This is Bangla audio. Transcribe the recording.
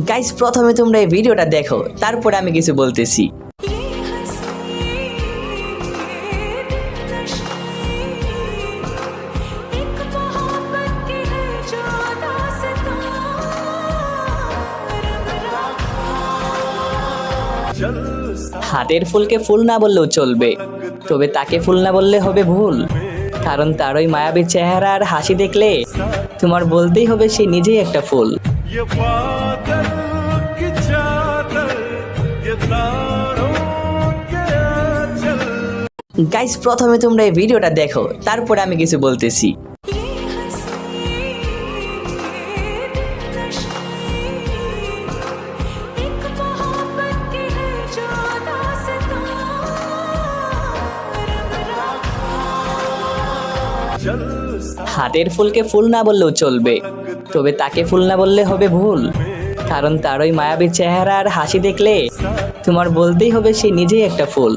গাইস প্রথমে তোমরা এই ভিডিওটা দেখো, তারপরে আমি কিছু বলতেছি। হাতের ফুলকে ফুল না বললেও চলবে, তবে তাকে ফুল না বললে হবে ভুল। কারণ তার ওই মায়াবী চেহারা আর হাসি দেখলে তোমার বলতেই হবে সে নিজেই একটা ফুল। গাইস প্রথমে তোমরা এই ভিডিওটা দেখো, তারপরে আমি কিছু বলতেছি। হাতের ফুলকে ফুল না বললেও চলবে, তবে তাকে ফুল না বললে হবে ভুল। কারণ তার ওই মায়াবী চেহারা আর হাসি দেখলে তোমার বলতেই হবে সে নিজেই একটা ফুল।